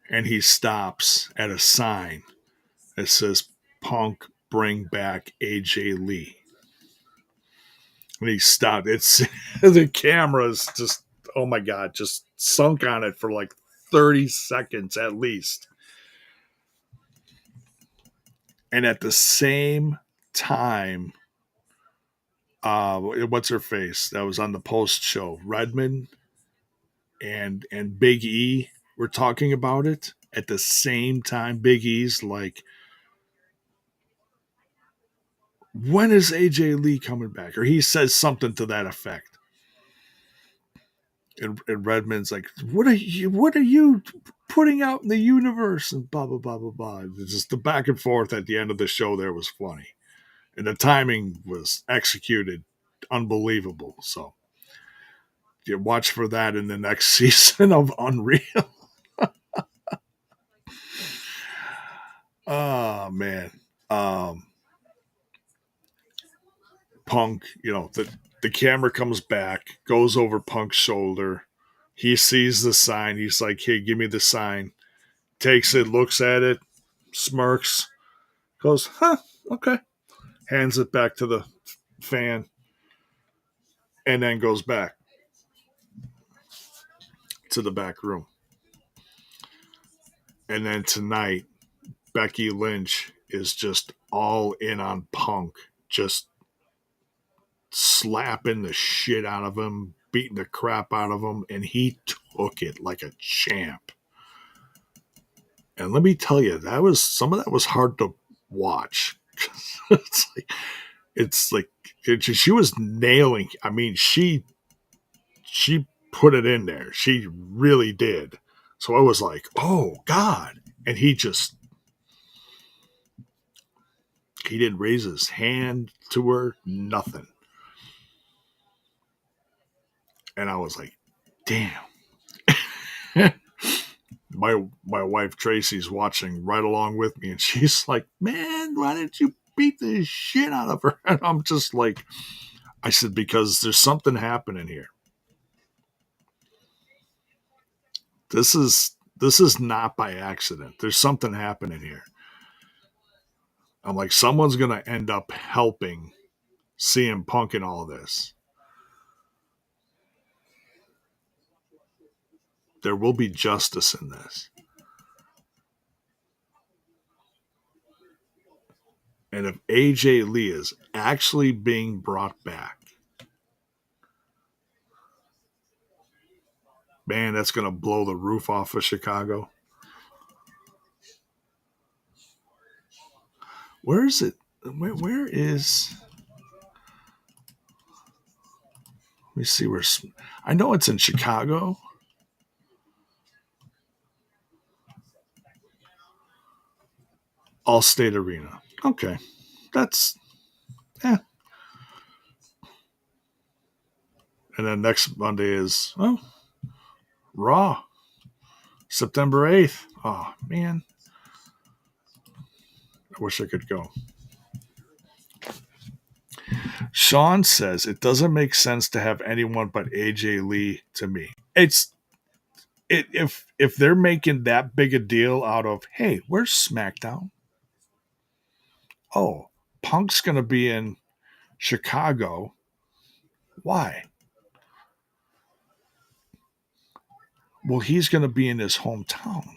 and he stops at a sign that says, Punk, bring back AJ Lee. And he stopped. It's the camera's just, oh my God, just sunk on it for like 30 seconds at least. And at the same time, what's her face that was on the post show, Redmond and Big E were talking about it at the same time. Big E's like, when is AJ Lee coming back? Or he says something to that effect. And Redmond's like, what are you putting out in the universe? And blah blah blah blah blah. It's just the back and forth at the end of the show there was funny. And the timing was executed unbelievable. So you watch for that in the next season of Unreal. Oh man. Punk, the camera comes back, goes over Punk's shoulder. He sees the sign. He's like, hey, give me the sign. Takes it, looks at it, smirks, goes, huh, okay. Hands it back to the fan, and then goes back to the back room. And then tonight, Becky Lynch is just all in on Punk, just slapping the shit out of him, beating the crap out of him, and he took it like a champ. And let me tell you, some of that was hard to watch. it's like she was nailing. I mean, she put it in there. She really did. So I was like, oh God. And he didn't raise his hand to her, nothing. And I was like, damn. my wife Tracy's watching right along with me, and she's like, man, why didn't you beat the shit out of her? And I'm just like, I said, because there's something happening here. This is not by accident. There's something happening here. I'm like, someone's gonna end up helping CM Punk in all this. There will be justice in this. And if AJ Lee is actually being brought back, man, that's going to blow the roof off of Chicago. Where is it? Where is... Let me see where... I know it's in Chicago. Allstate Arena. Okay. That's... And then next Monday is... Raw. September 8th. Oh, man. I wish I could go. Sean says it doesn't make sense to have anyone but AJ Lee to me. If they're making that big a deal out of, hey, where's SmackDown? Oh, Punk's going to be in Chicago. Why? Well, he's going to be in his hometown.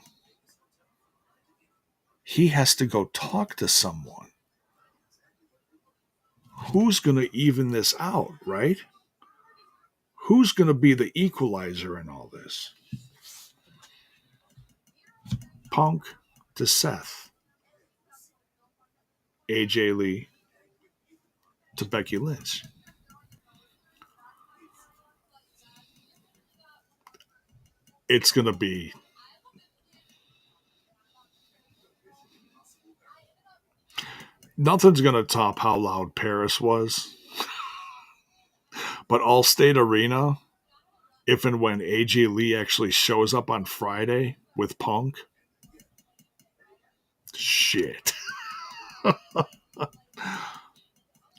He has to go talk to someone. Who's going to even this out, right? Who's going to be the equalizer in all this? Punk to Seth. AJ Lee to Becky Lynch. It's going to be... Nothing's going to top how loud Paris was. But Allstate Arena, if and when AJ Lee actually shows up on Friday, with Punk. Shit.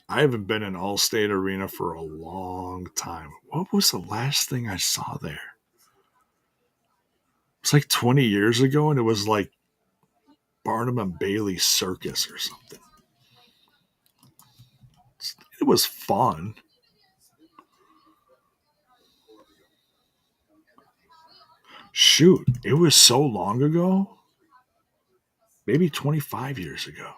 I haven't been in Allstate Arena for a long time. What was the last thing I saw there? It's like 20 years ago, and it was like Barnum and Bailey Circus or something. It was fun. Shoot, it was so long ago. Maybe 25 years ago.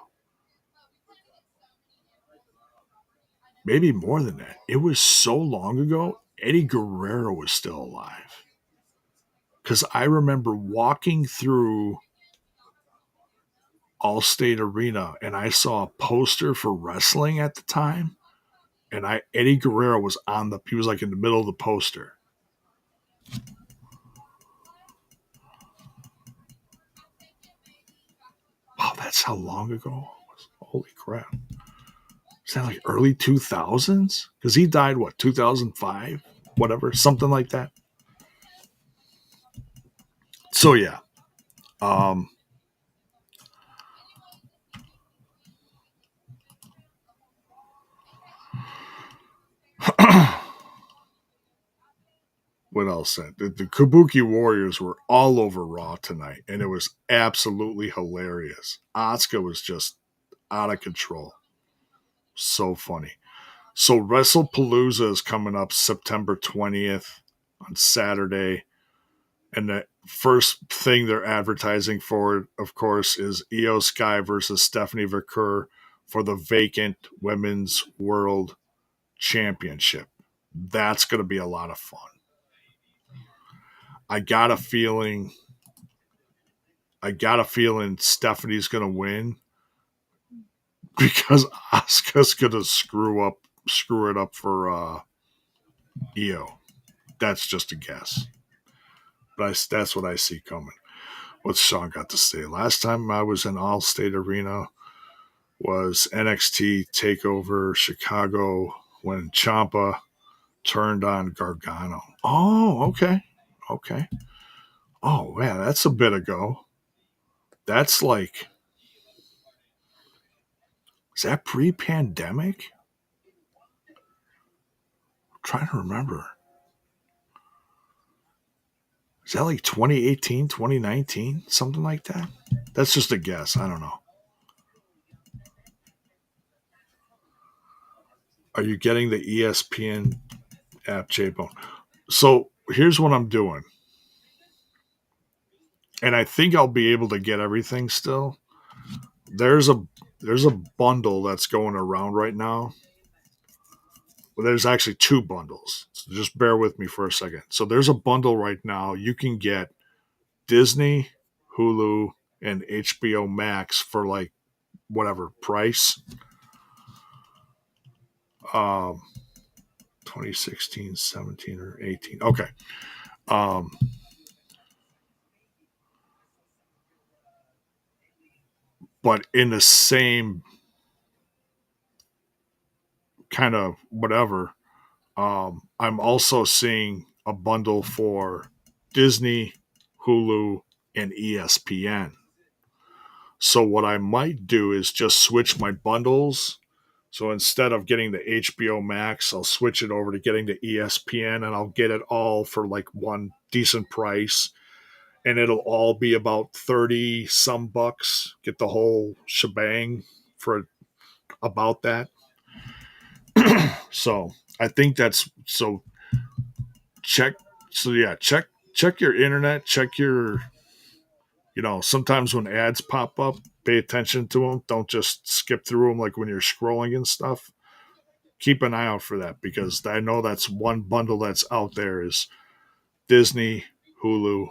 Maybe more than that. It was so long ago, Eddie Guerrero was still alive. Because I remember walking through Allstate Arena and I saw a poster for wrestling at the time. And Eddie Guerrero was he was like in the middle of the poster. Wow, that's how long ago it was. Holy crap. Is that like early 2000s? Because he died, 2005? Whatever, something like that. So, yeah. What else? The Kabuki Warriors were all over Raw tonight, and it was absolutely hilarious. Asuka was just out of control. So funny. So WrestlePalooza is coming up September 20th on Saturday. And the first thing they're advertising for, of course, is Io Sky versus Stephanie Vaquer for the vacant Women's World Championship. That's going to be a lot of fun. I got a feeling Stephanie's going to win because Asuka's going to screw it up for Io. That's just a guess. But that's what I see coming. What's Sean got to say? Last time I was in Allstate Arena was NXT TakeOver Chicago when Ciampa turned on Gargano. Oh, okay. Okay. Oh, man, that's a bit ago. That's like, is that pre-pandemic? I'm trying to remember. Is that like 2018, 2019? Something like that? That's just a guess. I don't know. Are you getting the ESPN app, J-Bone? So here's what I'm doing. And I think I'll be able to get everything still. There's a bundle that's going around right now. Well, there's actually two bundles. So just bear with me for a second. So there's a bundle right now. You can get Disney, Hulu, and HBO Max for like whatever price. 2016, 17, or 18. Okay. But in the same kind of whatever, I'm also seeing a bundle for Disney, Hulu, and ESPN. So what I might do is just switch my bundles. So instead of getting the HBO Max, I'll switch it over to getting the ESPN, and I'll get it all for like one decent price. And it'll all be about 30 some bucks. Get the whole shebang for about that. So I think that's so. Check your internet, check your, sometimes when ads pop up, pay attention to them. Don't just skip through them like when you're scrolling and stuff. Keep an eye out for that because I know that's one bundle that's out there is Disney, Hulu,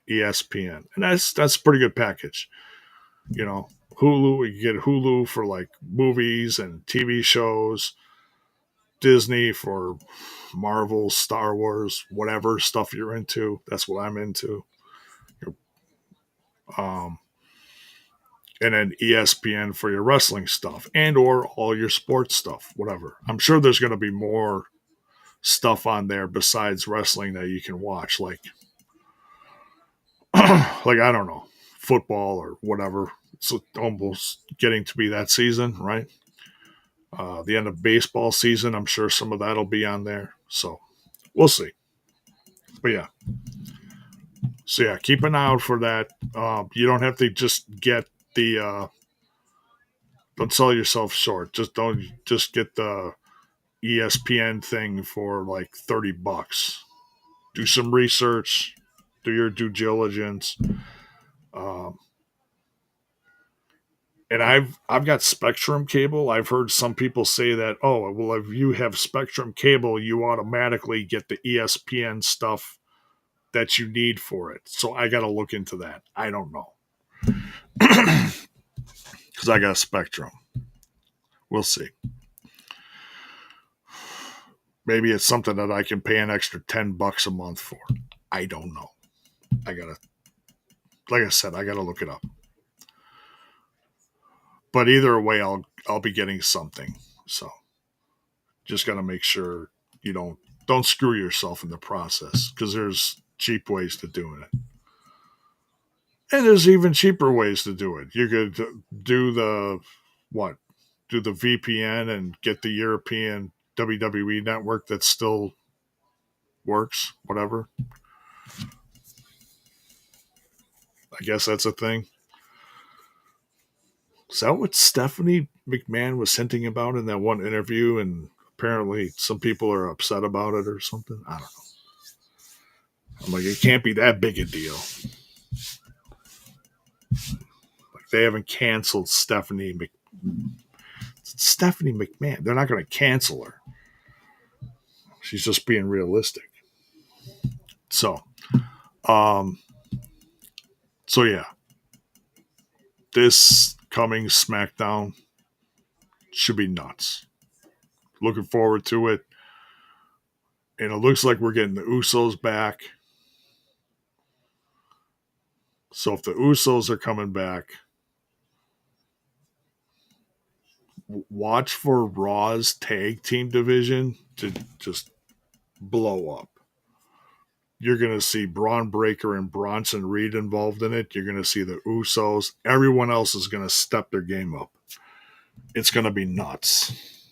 ESPN. And that's a pretty good package. Hulu, you get Hulu for like movies and TV shows, Disney for Marvel, Star Wars, whatever stuff you're into. That's what I'm into. And then ESPN for your wrestling stuff and or all your sports stuff, whatever. I'm sure there's going to be more stuff on there besides wrestling that you can watch. Like like, I don't know, football or whatever. It's almost getting to be that season, right? The end of baseball season, I'm sure some of that'll be on there. So we'll see. But yeah. So yeah, keep an eye out for that. You don't have to just get the don't sell yourself short. Just get the ESPN thing for like $30. Do some research, do your due diligence. Um, and I've got Spectrum cable. I've heard some people say that, oh, well, if you have Spectrum cable, you automatically get the ESPN stuff that you need for it. So I got to look into that. I don't know because I got Spectrum. We'll see. Maybe it's something that I can pay an extra $10 a month for. I don't know. I gotta, like I said, I gotta look it up. But either way, I'll be getting something. So just gotta make sure you don't screw yourself in the process because there's cheap ways to doing it, and there's even cheaper ways to do it. You could do the what? Do the VPN and get the European WWE network that still works. Whatever. I guess that's a thing. Is that what Stephanie McMahon was hinting about in that one interview? And apparently some people are upset about it or something. I don't know. I'm like, it can't be that big a deal. Like they haven't canceled Stephanie McMahon. They're not going to cancel her. She's just being realistic. So, um, so yeah, this coming SmackDown should be nuts. Looking forward to it. And it looks like we're getting the Usos back. So if the Usos are coming back, watch for Raw's tag team division to just blow up. You're going to see Braun Breaker and Bronson Reed involved in it. You're going to see the Usos. Everyone else is going to step their game up. It's going to be nuts.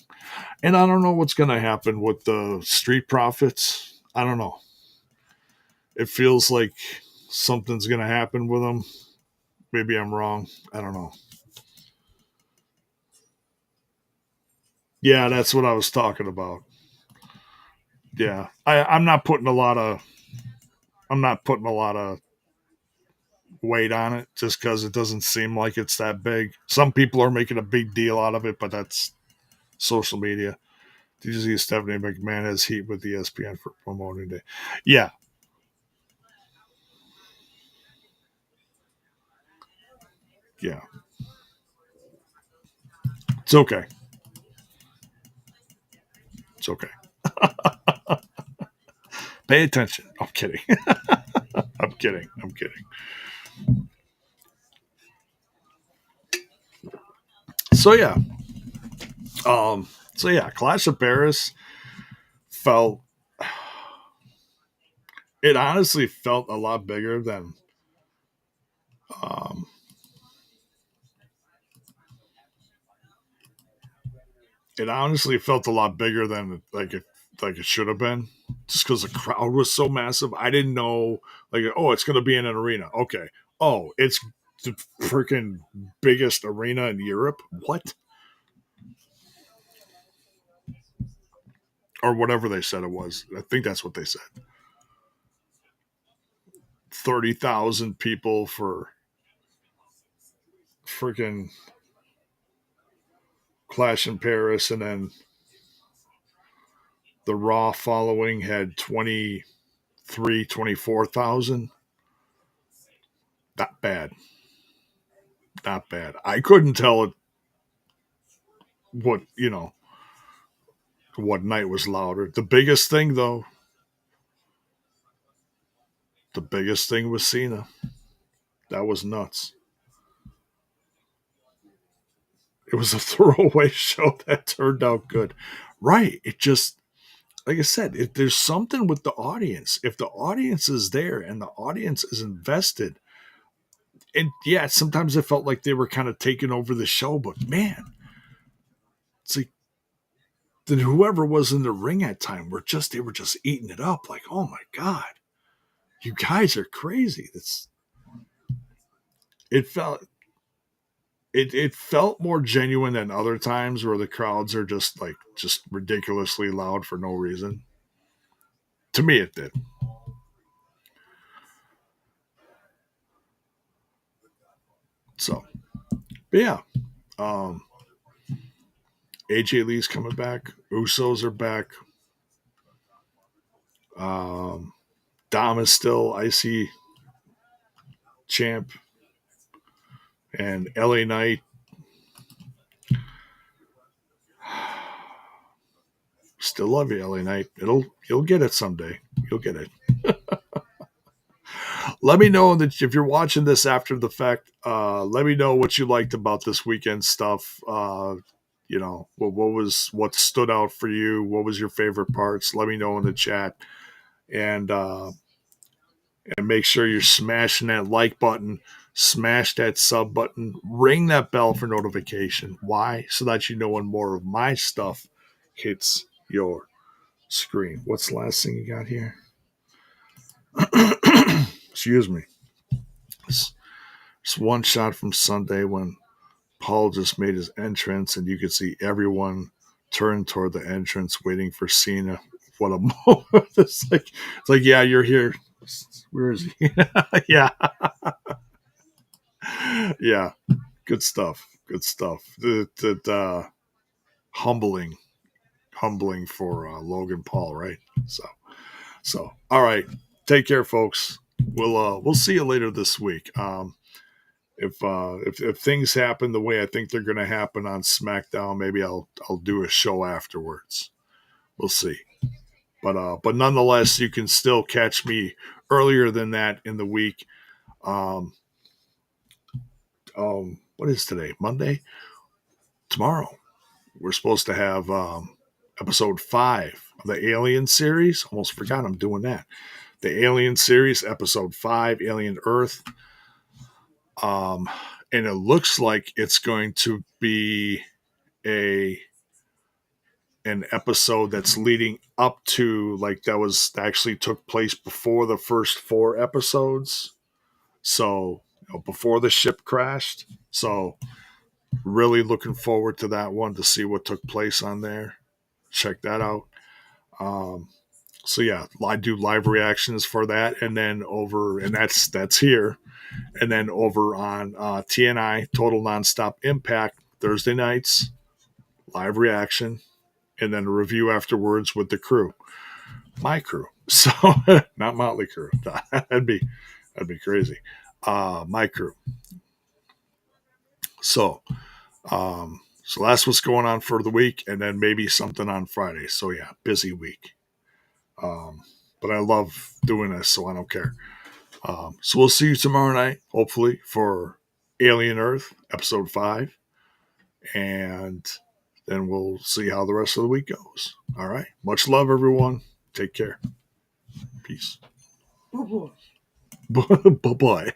And I don't know what's going to happen with the Street Profits. I don't know. It feels like something's going to happen with them. Maybe I'm wrong. I don't know. Yeah, that's what I was talking about. Yeah, I'm not putting a lot of weight on it just because it doesn't seem like it's that big. Some people are making a big deal out of it, but that's social media. Did you see Stephanie McMahon has heat with ESPN for promoting it? Yeah, yeah, it's okay. It's okay. Pay attention. I'm kidding. I'm kidding. I'm kidding. So yeah, Clash of Paris felt. It honestly felt a lot bigger than um, it honestly felt a lot bigger than it should have been just because the crowd was so massive. I didn't know it's going to be in an arena. Okay. Oh, it's the freaking biggest arena in Europe. What? Or whatever they said it was. I think that's what they said. 30,000 people for freaking Clash in Paris, and then the Raw following had 24,000. Not bad. Not bad. I couldn't tell it what, what night was louder. The biggest thing was Cena. That was nuts. It was a throwaway show that turned out good. Right. It just, like I said, if there's something with the audience, if the audience is there and the audience is invested, and yeah, sometimes it felt like they were kind of taking over the show, but man, it's like then whoever was in the ring at time they were just eating it up. Like, oh my god, you guys are crazy. It felt it felt more genuine than other times where the crowds are just ridiculously loud for no reason. To me, it did. So, but yeah, um, AJ Lee's coming back. Usos are back. Um, Dom is still IC champ, and LA Knight. Still love you, LA Knight. You'll get it someday. You'll get it. Let me know that if you're watching this after the fact. Let me know what you liked about this weekend stuff. What stood out for you? What was your favorite parts? Let me know in the chat, and make sure you're smashing that like button, smash that sub button, ring that bell for notification. Why? So that you know when more of my stuff hits your screen. What's the last thing you got here? Excuse me. It's one shot from Sunday when Paul just made his entrance, and you could see everyone turn toward the entrance, waiting for Cena. What a moment! It's like, yeah, you're here. Where is he? Yeah, yeah. Good stuff. Good stuff. Humbling, humbling for Logan Paul, right? So, all right. Take care, folks. We'll see you later this week. If things happen the way I think they're going to happen on SmackDown, maybe I'll do a show afterwards. We'll see. But nonetheless, you can still catch me earlier than that in the week. What is today? Monday? Tomorrow. We're supposed to have episode 5 of the Alien series. Almost forgot I'm doing that. The Alien series, episode 5, Alien Earth. And it looks like it's going to be an episode that's leading up to, like, that was actually took place before the first 4 episodes. So, before the ship crashed. So, really looking forward to that one to see what took place on there. Check that out. So yeah, I do live reactions for that, and then that's here, and then over on TNI Total Nonstop Impact Thursday nights, live reaction, and then a review afterwards with the crew, my crew. So not Motley Crew. that'd be crazy. My crew. So that's what's going on for the week, and then maybe something on Friday. So yeah, busy week. But I love doing this, so I don't care. So we'll see you tomorrow night, hopefully, for Alien Earth, episode 5. And then we'll see how the rest of the week goes. All right. Much love, everyone. Take care. Peace. Bye-bye.